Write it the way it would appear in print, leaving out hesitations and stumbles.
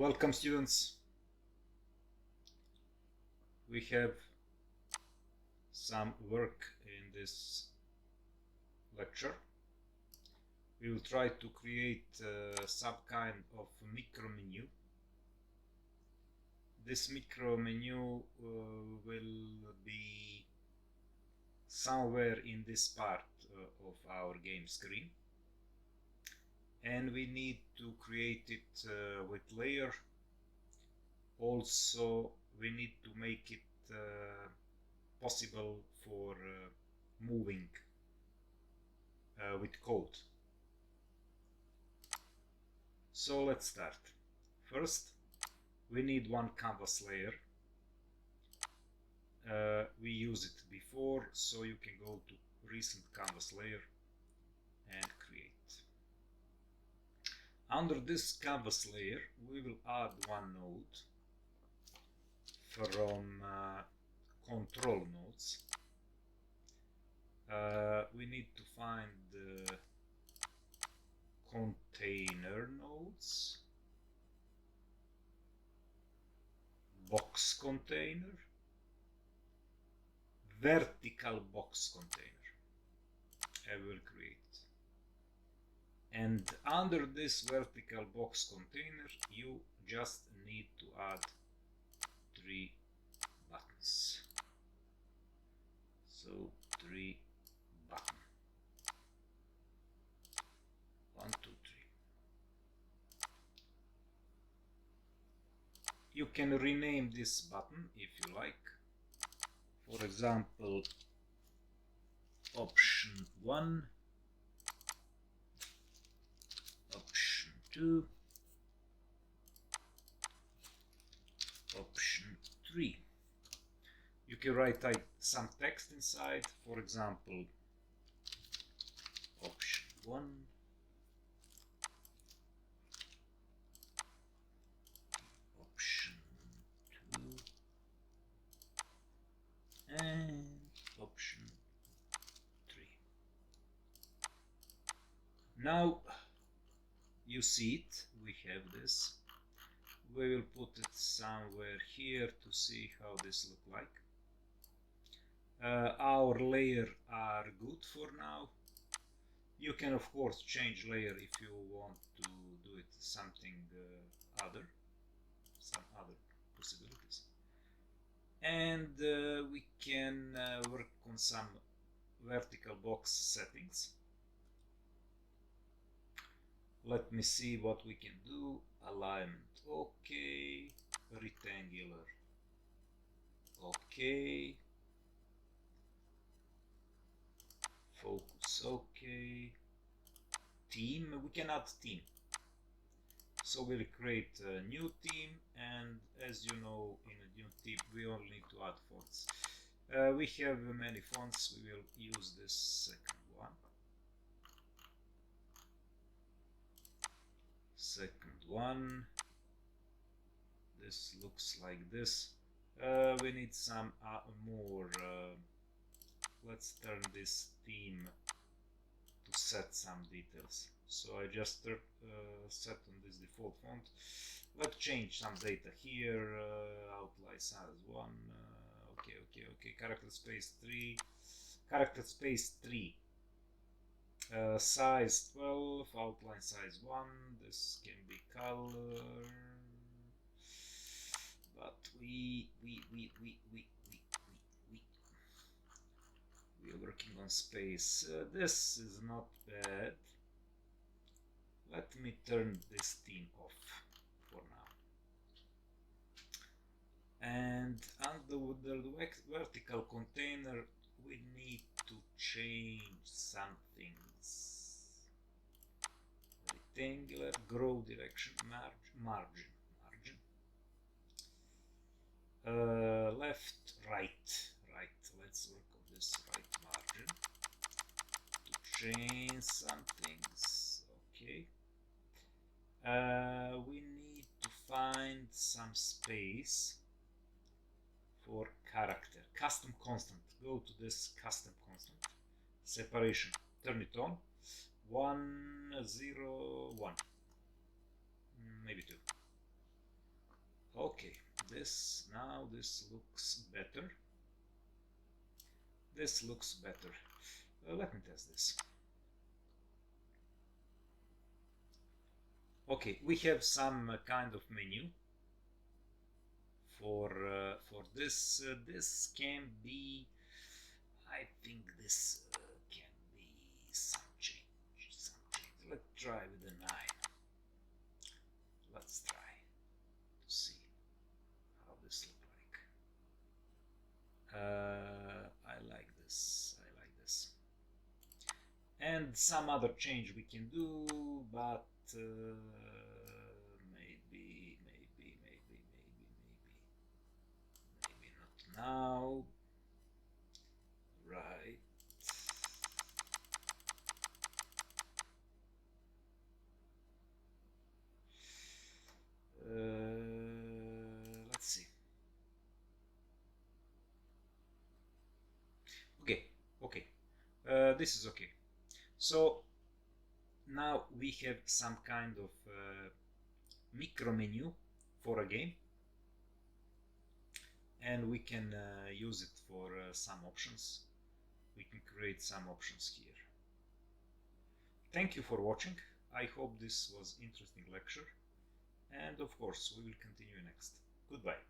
Welcome, students. We have some work in this lecture. We will try to create some kind of micro menu. This micro menu will be somewhere in this part of our game screen, and we need to create it with layer. Also, we need to make it possible for moving with code. So let's start. First, we need one canvas layer. We used it before, so you can go to recent canvas layer and create. Under this canvas layer, we will add one node from control nodes. We need to find the container nodes, box container, vertical box container. I will create. And under this vertical box container, you just need to add 3 buttons. So 3 buttons. 1, 2, 3. You can rename this button if you like. For example, option 1, option 2, option 3. You can write some text inside, for example, option 1, option 2, and option 3. Now you see it, we have this. We will put it somewhere here to see how this look like. Our layer are good for now. You can of course change layer if you want to do it something some other possibilities. And we can work on some vertical box settings. Let me see what we can do. Alignment, okay. Rectangular, okay. Focus, okay. Theme, we can add theme. So we'll create a new theme, and as you know, in a new theme we only need to add fonts. We have many fonts, we will use this second one. Second one, this looks like this. We need some more. Let's turn this theme to set some details. So I just set on this default font. Let's change some data here. Outline size 1. Okay. Character space 3. Character space 3. Size 12. Outline size 1. This can be color. But we are working on space. This is not bad. Let me turn this theme off for now. And under the vertical container, we need to change some things. Rectangular, grow direction, margin. Left, right. Let's work on this right margin to change some things. Okay. We need to find some space for character. Custom constant. Go to this custom constant. Separation. Turn it on. 1, 0, 1. Maybe 2. this. Now this looks better. This looks better. Let me test this. Okay, we have some kind of menu for this. This can be, I think this can be some change. Let's try with a 9. Let's try to see how this looks like. I like this. I like this. And some other change we can do, but maybe not now. Right. Let's see. Okay. This is okay. So now we have some kind of micro menu for a game, and we can use it for some options. We can create some options here. Thank you for watching. I hope this was interesting lecture, and of course we will continue next. Goodbye.